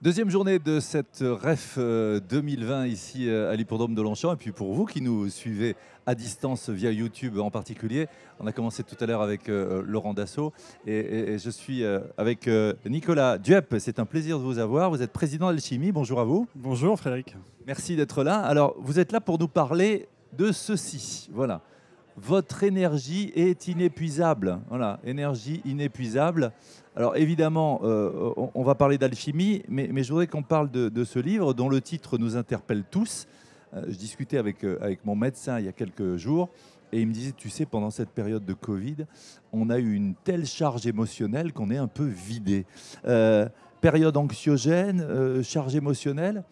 Deuxième journée de cette REF 2020 ici à l'hippodrome de Longchamp. Et puis pour vous qui nous suivez à distance via YouTube en particulier, on a commencé tout à l'heure avec Laurent Dassault et je suis avec Nicolas Dieppe. C'est un plaisir de vous avoir. Vous êtes président d'Alchimie. Bonjour à vous. Bonjour Frédéric. Merci d'être là. Alors vous êtes là pour nous parler de ceci. Voilà. Votre énergie est inépuisable. Voilà, énergie inépuisable. Alors évidemment, on va parler d'alchimie, mais je voudrais qu'on parle de ce livre dont le titre nous interpelle tous. Je discutais avec mon médecin il y a quelques jours et il me disait, tu sais, pendant cette période de Covid, on a eu une telle charge émotionnelle qu'on est un peu vidé. Période anxiogène, charge émotionnelle.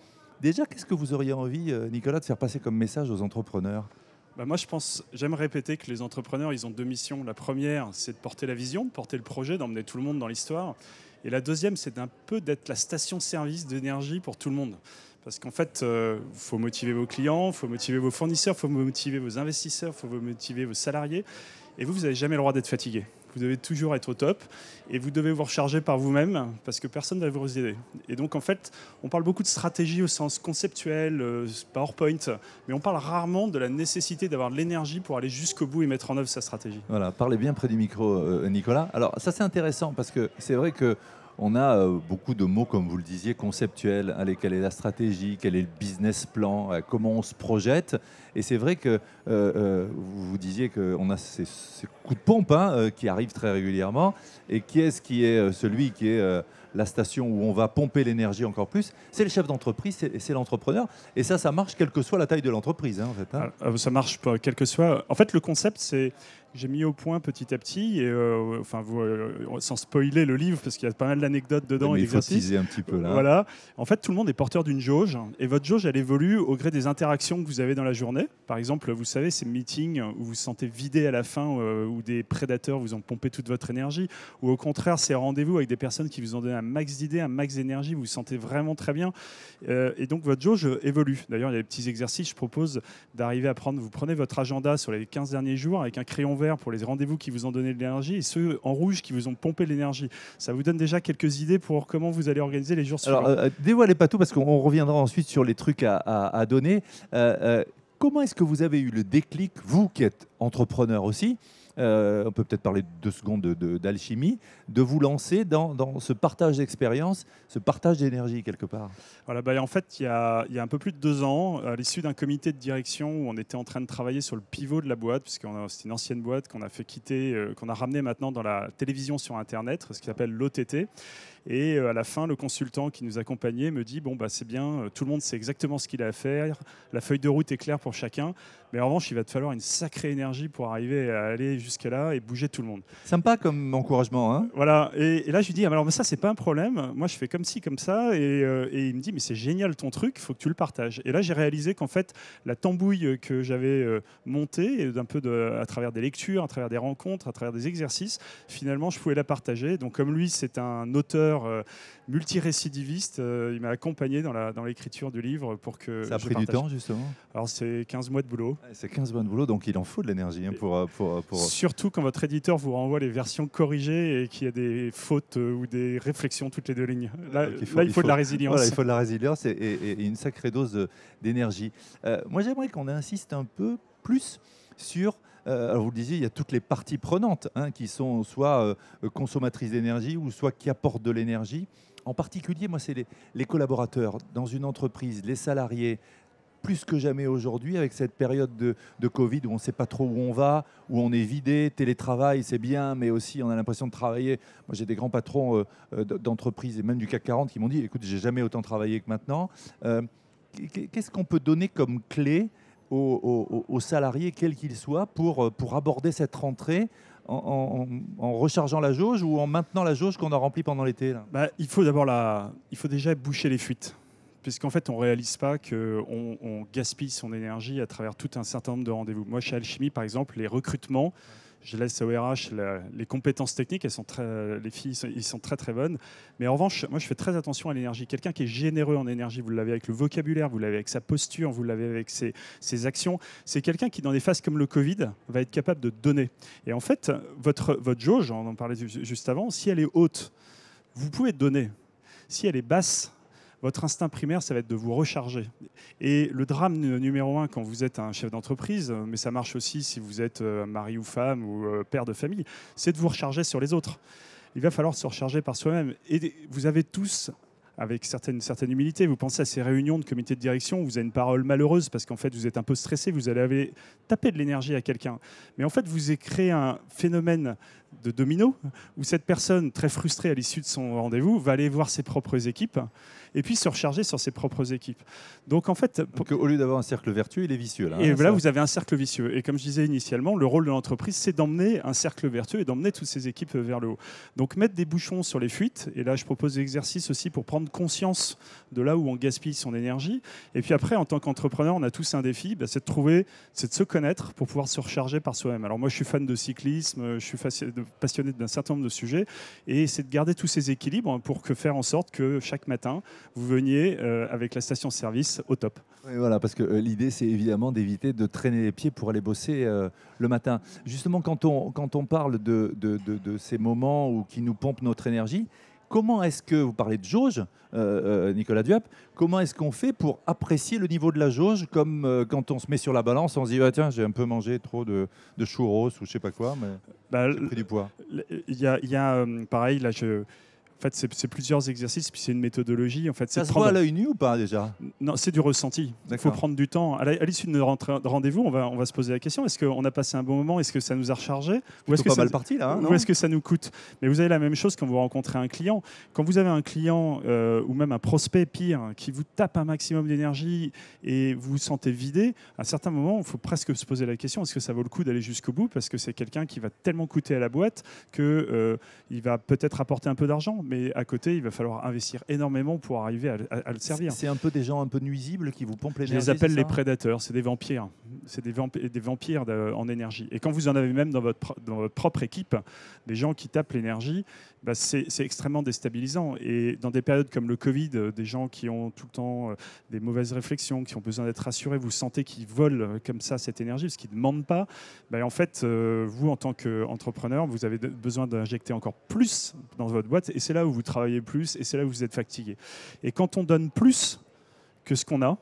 Déjà, qu'est-ce que vous auriez envie, Nicolas, de faire passer comme message aux entrepreneurs ? Moi, j'aime répéter que les entrepreneurs, ils ont deux missions. La première, c'est de porter la vision, de porter le projet, d'emmener tout le monde dans l'histoire. Et la deuxième, c'est d'un peu d'être la station-service d'énergie pour tout le monde. Parce qu'en fait, il faut motiver vos clients, il faut motiver vos fournisseurs, il faut motiver vos investisseurs, il faut motiver vos salariés. Et vous n'avez jamais le droit d'être fatigué. Vous devez toujours être au top et vous devez vous recharger par vous-même parce que personne ne va vous aider. Et donc, en fait, on parle beaucoup de stratégie au sens conceptuel, PowerPoint, mais on parle rarement de la nécessité d'avoir de l'énergie pour aller jusqu'au bout et mettre en œuvre sa stratégie. Voilà, parlez bien près du micro, Nicolas. Alors, ça, c'est intéressant parce que c'est vrai que on a beaucoup de mots, comme vous le disiez, conceptuels. Allez, quelle est la stratégie, quel est le business plan, comment on se projette. Et c'est vrai que vous disiez qu'on a ces coups de pompe qui arrivent très régulièrement. Et qui est celui qui est la station où on va pomper l'énergie encore plus? C'est le chef d'entreprise, c'est l'entrepreneur. Et ça marche quelle que soit la taille de l'entreprise, en fait. Ça marche pas, quel que soit. En fait, le concept, c'est j'ai mis au point petit à petit, et sans spoiler le livre, parce qu'il y a pas mal d'anecdotes dedans. Mais Et il faut d'exercices. teaser un petit peu là. Voilà. En fait, tout le monde est porteur d'une jauge, et votre jauge, elle évolue au gré des interactions que vous avez dans la journée. Par exemple, vous savez, ces meetings où vous vous sentez vidé à la fin, où des prédateurs vous ont pompé toute votre énergie, ou au contraire, ces rendez-vous avec des personnes qui vous ont donné un max d'idées, un max d'énergie, vous vous sentez vraiment très bien. Et donc, votre jauge évolue. D'ailleurs, il y a des petits exercices. Je propose d'arriver à prendre, vous prenez votre agenda sur les 15 derniers jours avec un crayon vert pour les rendez-vous qui vous ont donné de l'énergie et ceux en rouge qui vous ont pompé l'énergie. Ça vous donne déjà quelques idées pour comment vous allez organiser les jours suivants. Alors, dévoilez pas tout parce qu'on reviendra ensuite sur les trucs à donner. Comment est-ce que vous avez eu le déclic, vous qui êtes entrepreneur aussi, on peut peut-être parler 2 secondes d'alchimie, de vous lancer dans ce partage d'expérience, ce partage d'énergie quelque part? Voilà, en fait, il y a un peu plus de 2 ans, à l'issue d'un comité de direction où on était en train de travailler sur le pivot de la boîte, puisque c'est une ancienne boîte qu'on a fait quitter, qu'on a ramené maintenant dans la télévision sur Internet, ce qui s'appelle l'OTT. Et à la fin, le consultant qui nous accompagnait me dit c'est bien, tout le monde sait exactement ce qu'il a à faire, la feuille de route est claire pour chacun, mais en revanche, il va te falloir une sacrée énergie pour arriver à aller jusqu'à là et bouger tout le monde. Sympa comme encouragement, hein? Voilà, et là je lui dis mais ça c'est pas un problème, moi je fais comme ci comme ça, et il me dit mais c'est génial ton truc, il faut que tu le partages. Et là j'ai réalisé qu'en fait la tambouille que j'avais montée à travers des lectures, à travers des rencontres, à travers des exercices, finalement je pouvais la partager. Donc comme lui c'est un auteur multirécidiviste, il m'a accompagné dans l'écriture du livre pour que ça a je pris partage. du temps justement? Alors c'est 15 mois de boulot. C'est 15 mois de boulot, donc il en faut de l'énergie pour... Surtout quand votre éditeur vous renvoie les versions corrigées et qu'il y a des fautes ou des réflexions toutes les 2 lignes. Là, il faut de la résilience. Voilà, il faut de la résilience et une sacrée dose d'énergie. Moi, j'aimerais qu'on insiste un peu plus sur... alors vous le disiez, il y a toutes les parties prenantes qui sont soit consommatrices d'énergie ou soit qui apportent de l'énergie. En particulier, moi, c'est les collaborateurs dans une entreprise, les salariés, plus que jamais aujourd'hui, avec cette période de Covid où on ne sait pas trop où on va, où on est vidé, télétravail, c'est bien, mais aussi on a l'impression de travailler. Moi, j'ai des grands patrons d'entreprises et même du CAC 40 qui m'ont dit, écoute, j'ai jamais autant travaillé que maintenant. Qu'est-ce qu'on peut donner comme clé aux salariés, quels qu'ils soient, pour aborder cette rentrée en rechargeant la jauge ou en maintenant la jauge qu'on a remplie pendant l'été là? Il faut déjà boucher les fuites. Puisqu'en fait, on ne réalise pas qu'on gaspille son énergie à travers tout un certain nombre de rendez-vous. Moi, chez Alchimie, par exemple, les recrutements, je laisse au RH les compétences techniques, les filles, ils sont très très bonnes. Mais en revanche, moi, je fais très attention à l'énergie. Quelqu'un qui est généreux en énergie, vous l'avez avec le vocabulaire, vous l'avez avec sa posture, vous l'avez avec ses actions. C'est quelqu'un qui, dans des phases comme le Covid, va être capable de donner. Et en fait, votre jauge, on en parlait juste avant, si elle est haute, vous pouvez donner. Si elle est basse, votre instinct primaire, ça va être de vous recharger. Et le drame numéro 1 quand vous êtes un chef d'entreprise, mais ça marche aussi si vous êtes mari ou femme ou père de famille, c'est de vous recharger sur les autres. Il va falloir se recharger par soi-même. Et vous avez tous, avec certaine humilité, vous pensez à ces réunions de comité de direction où vous avez une parole malheureuse parce qu'en fait vous êtes un peu stressé, vous allez taper de l'énergie à quelqu'un. Mais en fait vous avez créé un phénomène de domino où cette personne très frustrée à l'issue de son rendez-vous va aller voir ses propres équipes et puis se recharger sur ses propres équipes. Donc en fait, au lieu d'avoir un cercle vertueux, il est vicieux. Là, et là, vous avez un cercle vicieux. Et comme je disais initialement, le rôle de l'entreprise, c'est d'emmener un cercle vertueux et d'emmener toutes ces équipes vers le haut. Donc mettre des bouchons sur les fuites. Et là, je propose des exercices aussi pour prendre conscience de là où on gaspille son énergie. Et puis après, en tant qu'entrepreneur, on a tous un défi, c'est de se connaître pour pouvoir se recharger par soi-même. Alors moi, je suis fan de cyclisme, je suis passionné d'un certain nombre de sujets. Et c'est de garder tous ces équilibres pour faire en sorte que chaque matin, vous veniez avec la station-service au top. Oui, voilà, parce que l'idée, c'est évidemment d'éviter de traîner les pieds pour aller bosser le matin. Justement, quand on parle de ces moments qui nous pompent notre énergie, comment est-ce que, vous parlez de jauge, Nicolas Duhap, comment est-ce qu'on fait pour apprécier le niveau de la jauge, comme quand on se met sur la balance, on se dit ah, tiens, j'ai un peu mangé trop de churros ou je ne sais pas quoi, mais j'ai pris du poids. Il y a pareil, là, en fait, c'est plusieurs exercices, puis c'est une méthodologie. En fait, ça se voit à l'œil nu ou pas déjà? Non, c'est du ressenti. Il faut prendre du temps. À l'issue de notre rendez-vous, on va se poser la question, est-ce qu'on a passé un bon moment? Est-ce que ça nous a rechargé? Ou est-ce que mal parti là, ou est-ce que ça nous coûte? Mais vous avez la même chose quand vous rencontrez un client. Quand vous avez un client ou même un prospect pire qui vous tape un maximum d'énergie et vous vous sentez vidé, à un certain moment, il faut presque se poser la question, est-ce que ça vaut le coup d'aller jusqu'au bout? Parce que c'est quelqu'un qui va tellement coûter à la boîte qu'il va peut-être apporter un peu d'argent, mais à côté, il va falloir investir énormément pour arriver à le servir. C'est un peu des gens un peu nuisibles qui vous pompent l'énergie. Je les appelle les prédateurs, c'est des vampires. C'est des vampires en énergie. Et quand vous en avez même dans votre propre équipe, des gens qui tapent l'énergie, c'est extrêmement déstabilisant. Et dans des périodes comme le Covid, des gens qui ont tout le temps des mauvaises réflexions, qui ont besoin d'être rassurés, vous sentez qu'ils volent comme ça cette énergie, parce qu'ils ne demandent pas. En fait, vous, en tant qu'entrepreneur, vous avez besoin d'injecter encore plus dans votre boîte. Et c'est là où vous travaillez plus, et c'est là où vous êtes fatigué. Et quand on donne plus que ce qu'on a,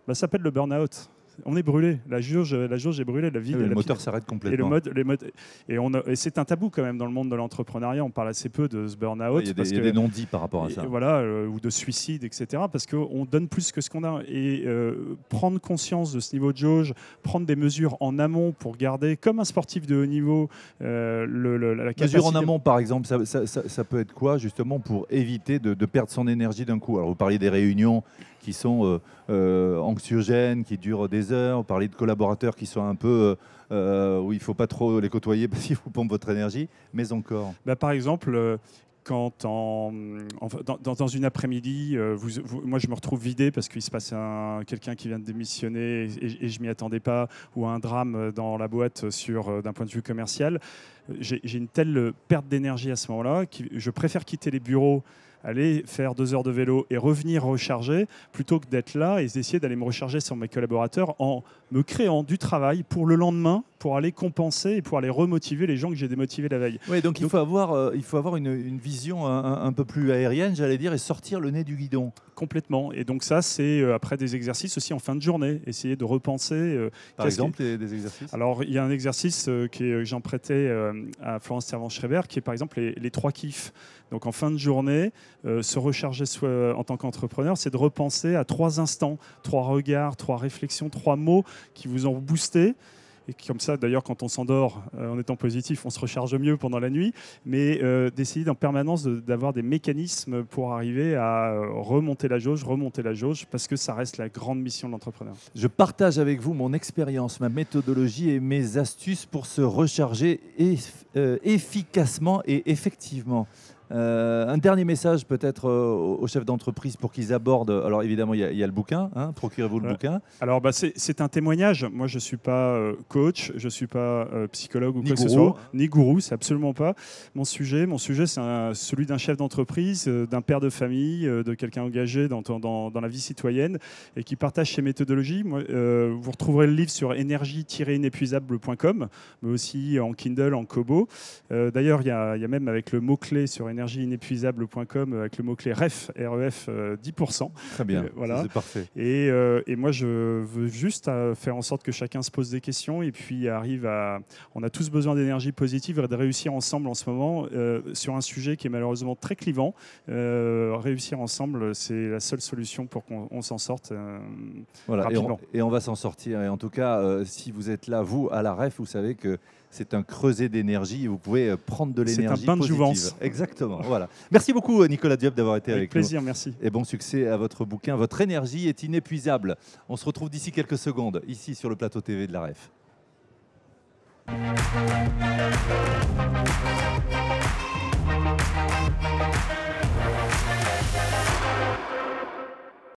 ça s'appelle le burn-out. On est brûlé, la jauge est brûlée, le moteur s'arrête complètement. Et c'est un tabou quand même dans le monde de l'entrepreneuriat. On parle assez peu de ce burn-out. Il y a des non-dits par rapport à ça. Voilà, ou de suicide, etc. Parce qu'on donne plus que ce qu'on a. Et prendre conscience de ce niveau de jauge, prendre des mesures en amont pour garder, comme un sportif de haut niveau, la capacité... Mesures en amont, par exemple, ça peut être quoi, justement, pour éviter de perdre son énergie d'un coup? Alors, vous parliez des réunions qui sont anxiogènes, qui durent des heures. Vous parlez de collaborateurs qui sont un peu où il ne faut pas trop les côtoyer parce qu'ils vous pompent votre énergie, mais encore. Par exemple, quand dans une après-midi, moi je me retrouve vidé parce qu'il se passe quelqu'un qui vient de démissionner et je ne m'y attendais pas, ou un drame dans la boîte d'un point de vue commercial. J'ai une telle perte d'énergie à ce moment-là que je préfère quitter les bureaux, aller faire 2 heures de vélo et revenir recharger, plutôt que d'être là et d'essayer d'aller me recharger sur mes collaborateurs en me créant du travail pour le lendemain, pour aller compenser et pour aller remotiver les gens que j'ai démotivés la veille. Oui, donc il faut avoir une vision un peu plus aérienne, j'allais dire, et sortir le nez du guidon. Complètement. Et donc ça, c'est après des exercices aussi en fin de journée, essayer de repenser. Par exemple, des exercices? Alors, il y a un exercice que j'en prêtais à Florence Servan-Schreiber, qui est par exemple les 3 kiffs. Donc en fin de journée, se recharger en tant qu'entrepreneur, c'est de repenser à 3 instants, 3 regards, 3 réflexions, 3 mots qui vous ont boosté. Et comme ça, d'ailleurs, quand on s'endort en étant positif, on se recharge mieux pendant la nuit. Mais d'essayer en permanence d'avoir des mécanismes pour arriver à remonter la jauge, parce que ça reste la grande mission de l'entrepreneur. Je partage avec vous mon expérience, ma méthodologie et mes astuces pour se recharger efficacement et effectivement. Un dernier message peut-être aux chefs d'entreprise pour qu'ils abordent. Alors évidemment, il y a le bouquin, procurez-vous le bouquin. Alors c'est un témoignage. Moi, je ne suis pas coach, je ne suis pas psychologue ou quoi que ce soit, ni gourou, c'est absolument pas mon sujet. Mon sujet, c'est celui d'un chef d'entreprise, d'un père de famille, de quelqu'un engagé dans la vie citoyenne et qui partage ses méthodologies. Moi, vous retrouverez le livre sur énergie-inépuisable.com, mais aussi en Kindle, en Kobo. D'ailleurs, il y a même avec le mot-clé sur énergie énergieinépuisable.com avec le mot-clé REF, REF 10%. Très bien, voilà. c'est parfait. Et moi, je veux juste faire en sorte que chacun se pose des questions et puis arrive à... On a tous besoin d'énergie positive et de réussir ensemble en ce moment sur un sujet qui est malheureusement très clivant. Réussir ensemble, c'est la seule solution pour qu'on s'en sorte voilà, rapidement. Et on va s'en sortir. Et en tout cas, si vous êtes là, vous, à la REF, vous savez que c'est un creuset d'énergie et vous pouvez prendre de l'énergie C'est un bain de positive. jouvence. Exactement. Voilà. Merci beaucoup, Nicolas Diop, d'avoir été avec plaisir, nous. merci. Et bon succès à votre bouquin. Votre énergie est inépuisable. On se retrouve d'ici quelques secondes, ici sur le plateau TV de la REF.